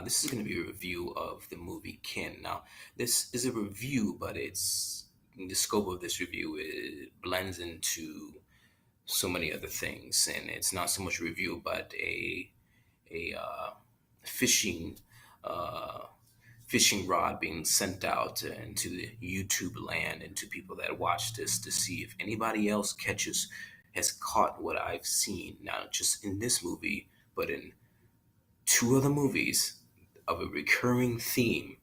This is going to be a review of the movie Kin. Now, this is a review, but it's the scope of this review it blends into so many other things, and it's not so much a review, but a fishing uh, fishing rod being sent out into the YouTube land and to people that watch this to see if anybody else has caught what I've seen, not just in this movie, but in two other movies of a recurring theme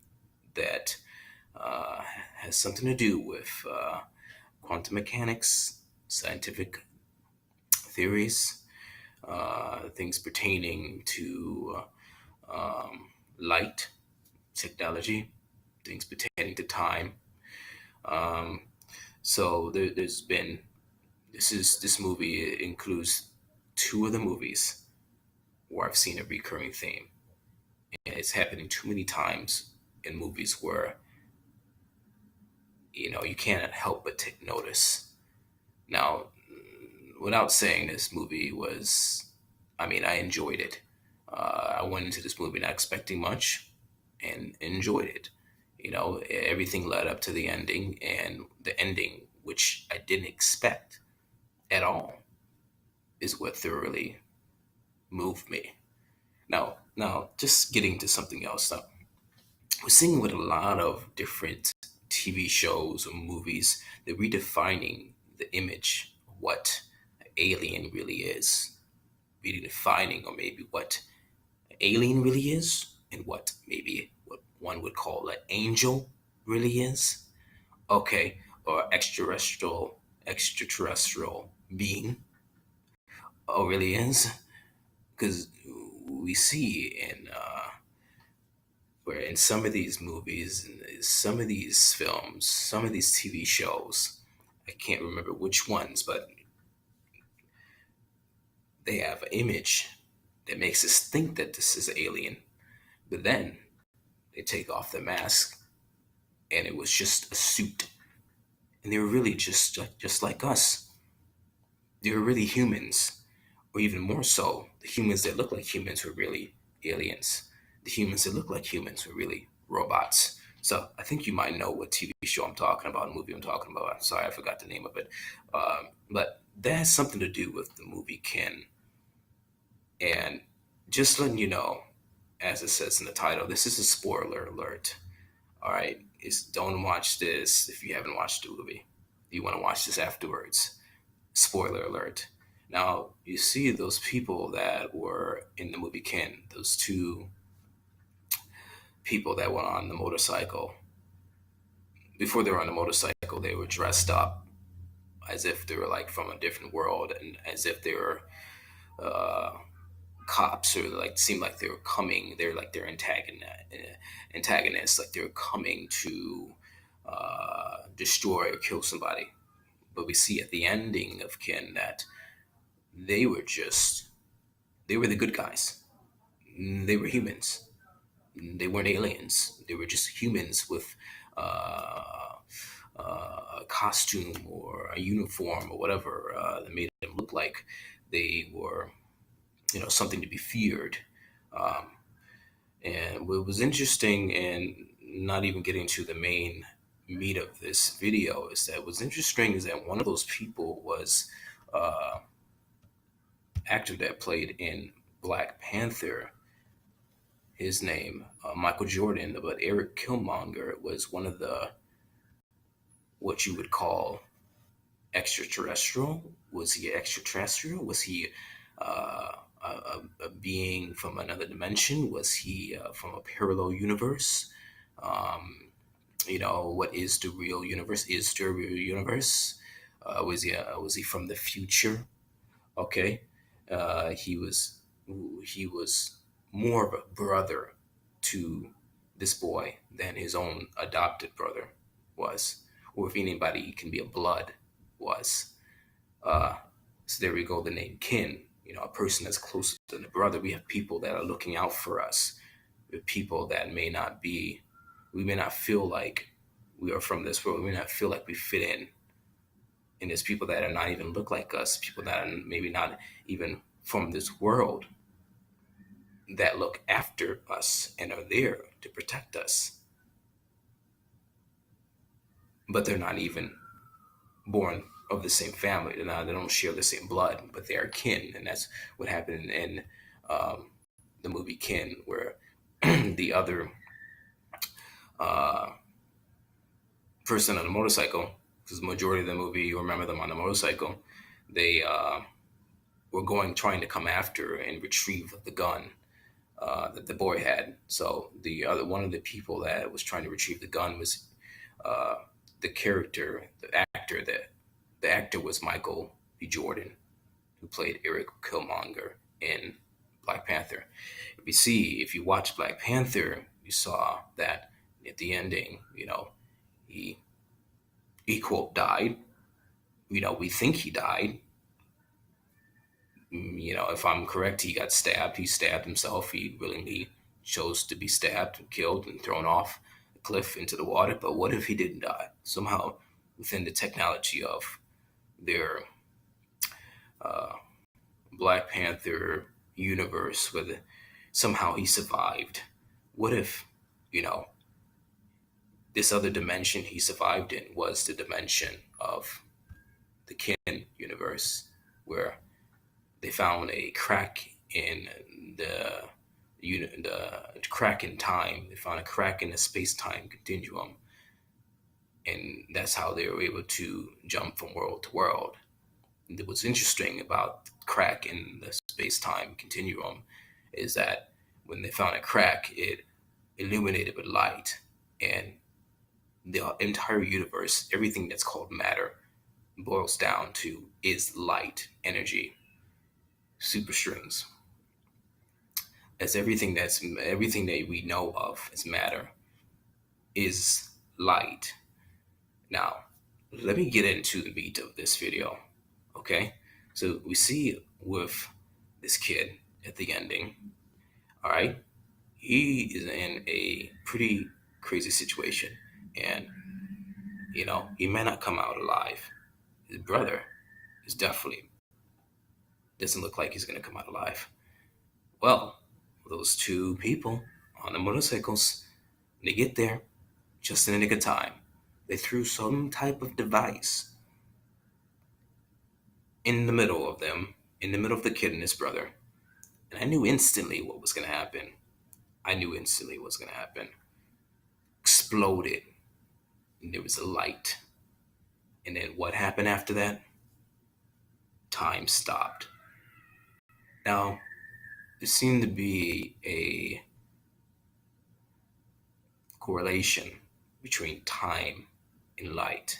that uh, has something to do with quantum mechanics, scientific theories, things pertaining to light, technology, things pertaining to time. Um, there's been this movie includes two of the movies where I've seen a recurring theme, and it's happening too many times in movies where you cannot help but take notice. Now, without saying this movie was, I mean, I enjoyed it. I went into this movie not expecting much and enjoyed it. Everything led up to the ending, and the ending, which I didn't expect at all, is what thoroughly moved me. Now, just getting to something else. Now, we're seeing with a lot of different TV shows or movies, they're redefining the image of what an alien really is, redefining or maybe what an alien really is, and what maybe what one would call an angel really is. Okay, or extraterrestrial being really is, because we see where in some of these movies, and some of these films, some of these TV shows, I can't remember which ones, but they have an image that makes us think that this is an alien. But then they take off the mask, and it was just a suit, and they were really just like us. They were really humans, or even more so, the humans that look like humans were really aliens. The humans that look like humans were really robots. So I think you might know what TV show I'm talking about, movie I'm talking about. I'm sorry, I forgot the name of it. But that has something to do with the movie Ken. And just letting you know, as it says in the title, this is a spoiler alert. All right, don't watch this if you haven't watched the movie. You want to watch this afterwards. Spoiler alert. Now, you see those people that were in the movie Ken, those two people that were on the motorcycle. Before they were on the motorcycle, they were dressed up as if they were like from a different world, and as if they were uh, cops, or like seemed like they were coming. They're like their antagonists, like they were coming to destroy or kill somebody. But we see at the ending of Ken that they were just they were the good guys. They were humans. They weren't aliens. They were just humans with a costume or a uniform or whatever that made them look like they were, something to be feared. Um, and what was interesting, and not even getting to the main meat of this video, is that what's interesting is that one of those people was uh, actor that played in Black Panther, his name, Michael Jordan, but Eric Killmonger was one of the what you would call extraterrestrial. Was he extraterrestrial? Was he a being from another dimension? Was he from a parallel universe? Um, what is the real universe? Is there a real universe? Was he from the future? Okay, he was more of a brother to this boy than his own adopted brother was, or if anybody can be a blood was. Uh, so there we go. The name kin. A person that's closer than a brother. We have people that are looking out for us. We have people that we may not feel like we are from this world. We may not feel like we fit in. And there's people that are not even look like us. People that are maybe not even from this world. that look after us and are there to protect us, but they're not even born of the same family. They don't share the same blood, but they are kin, and that's what happened in um, the movie Kin, where the other uh, person on a motorcycle, because the majority of the movie you remember them on a motorcycle, they were going trying to come after and retrieve the gun that the boy had. So the other one of the people that was trying to retrieve the gun was uh, the character, the actor was Michael B. Jordan, who played Eric Killmonger in Black Panther. If you watch Black Panther, you saw that at the ending, he quote died. We think he died. If I'm correct, he got stabbed. He stabbed himself. He willingly chose to be stabbed and killed and thrown off the cliff into the water. But what if he didn't die? Somehow, within the technology of their uh, Black Panther universe, whether somehow he survived. What if, you know, this other dimension he survived in was the dimension of the Kin universe, where they found a crack in the crack in time. They found a crack in the space time continuum, and that's how they were able to jump from world to world. And what's interesting about the crack in the space time continuum is that when they found a crack, it illuminated with light, and the entire universe, everything that's called matter, boils down to is light, energy, superstrings. As everything that we know of as matter is light. Now, let me get into the meat of this video. Okay? So we see with this kid at the ending, all right? He is in a pretty crazy situation. And, he may not come out alive. His brother is definitely doesn't look like he's going to come out alive. Well, those two people on the motorcycles, when they get there, just in the nick of time, they threw some type of device in the middle of them, in the middle of the kid and his brother. And I knew instantly what was going to happen. I knew instantly what was going to happen. Exploded. And there was a light. And then what happened after that? Time stopped. Now, there seemed to be a correlation between time and light.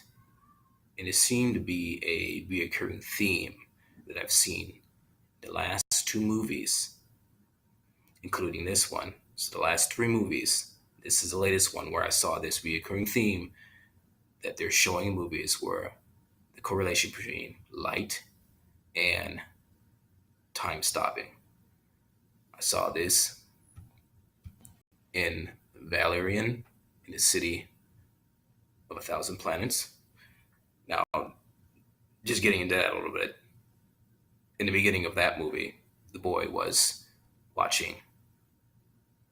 And it seemed to be a reoccurring theme that I've seen the last two movies, including this one. So the last three movies, this is the latest one where I saw this reoccurring theme that they're showing in movies where the correlation between light and time stopping. I saw this in Valerian, in the city of 1,000 planets. Now, just getting into that a little bit, in the beginning of that movie, the boy was watching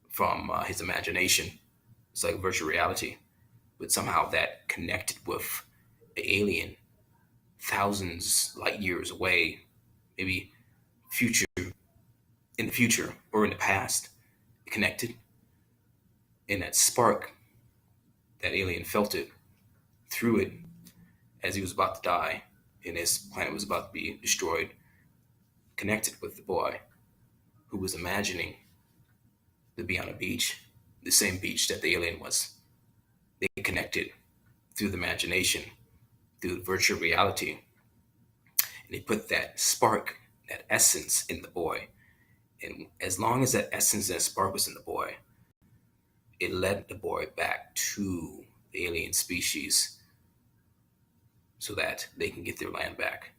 from his imagination. It's like virtual reality, but somehow that connected with the alien thousands light years away, maybe future in the future or in the past. It connected, and that spark, that alien felt it through it as he was about to die, and his planet was about to be destroyed. Connected with the boy who was imagining to be on a beach, the same beach that the alien was. They connected through the imagination, through the virtual reality, and they put that spark, that essence in the boy. And as long as that essence and spark was in the boy, it led the boy back to the alien species so that they can get their land back.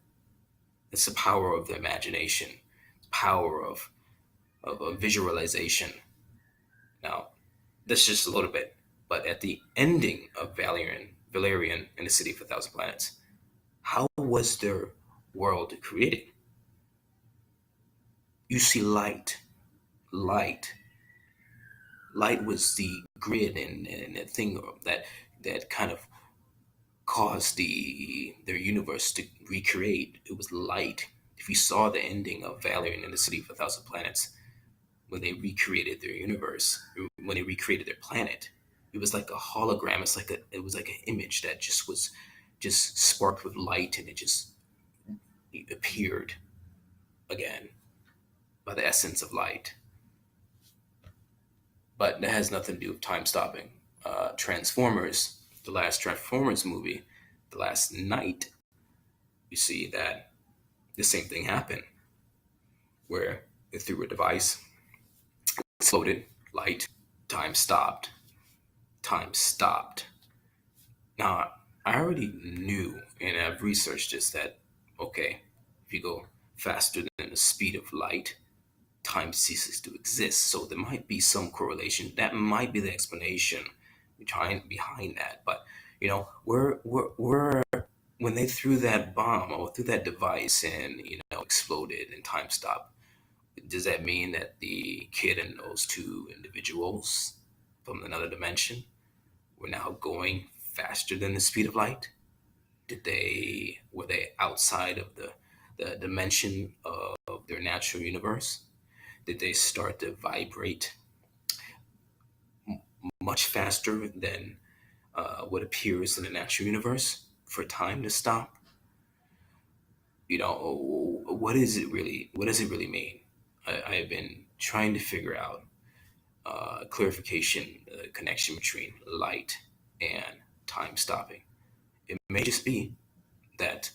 It's the power of the imagination, power of a visualization. Now, that's just a little bit. But at the ending of Valerian and the City of 1,000 Planets, how was their world created? You see light light. Light was the grid and the thing that kind of caused their universe to recreate. It was light. If you saw the ending of Valerian and the City of a Thousand Planets, when they recreated their universe, when they recreated their planet, it was like a hologram. It was like an image that just sparked with light, and it just appeared again by the essence of light. But that has nothing to do with time stopping. Transformers, the last Transformers movie, the last night, you see that the same thing happened, where they threw a device, exploded, light, time stopped. Time stopped. Now, I already knew, and I've researched this, that, okay, if you go faster than the speed of light, time ceases to exist. So there might be some correlation. That might be the explanation behind that. But, when they threw that bomb or threw that device and, exploded and time stopped, does that mean that the kid and those two individuals from another dimension were now going faster than the speed of light? Were they outside of the dimension of their natural universe? Did they start to vibrate much faster than what appears in the natural universe for time to stop? What is it really? What does it really mean? I have been trying to figure out clarification, connection between light and time stopping. It may just be that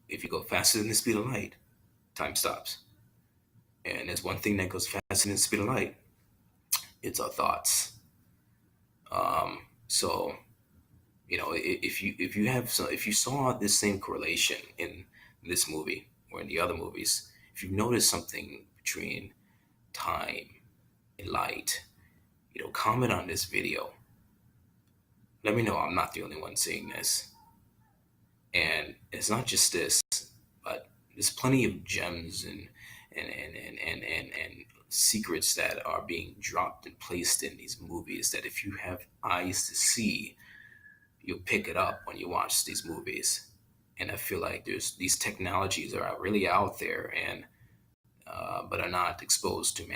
if you go faster than the speed of light, time stops. And there's one thing that goes faster than the speed of light. It's our thoughts. So if you saw this same correlation in this movie or in the other movies, if you notice something between time and light, comment on this video. Let me know I'm not the only one seeing this. And it's not just this, but there's plenty of gems and secrets that are being dropped and placed in these movies that if you have eyes to see, you'll pick it up when you watch these movies. And I feel like there's these technologies are really out there and but are not exposed to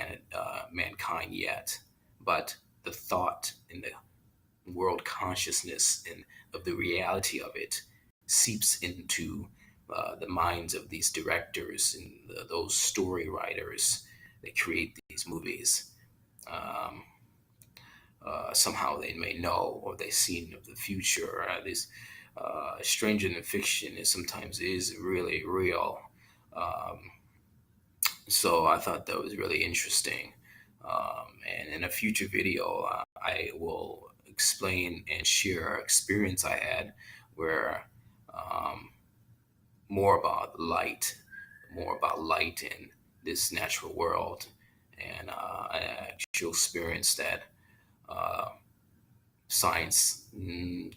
mankind yet. But the thought and the world consciousness and of the reality of it seeps into the minds of these directors and those story writers that create these movies. Um, Somehow they may know or they've seen of the future. This stranger than fiction is sometimes is really real. Um, so I thought that was really interesting. And in a future video, I will explain and share an experience I had where um, more about light in this natural world, and an actual experience that uh, science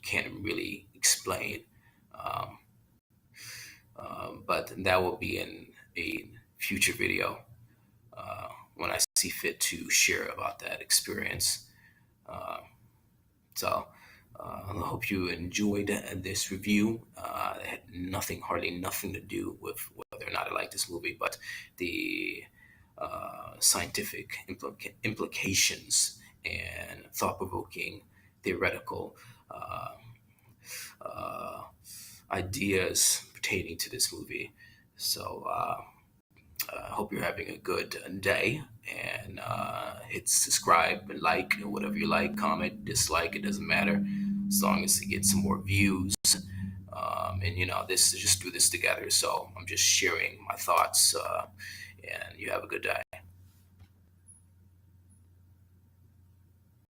can't really explain. Um, but that will be in a future video when I see fit to share about that experience. Uh, so I hope you enjoyed this review. It had hardly nothing to do with whether or not I like this movie, but the scientific implications and thought-provoking theoretical uh, uh, ideas pertaining to this movie. So I hope you're having a good day, and hit subscribe and like, whatever you like, comment, dislike, it doesn't matter as long as it gets some more views. And this just do this together. So I'm just sharing my thoughts, and you have a good day.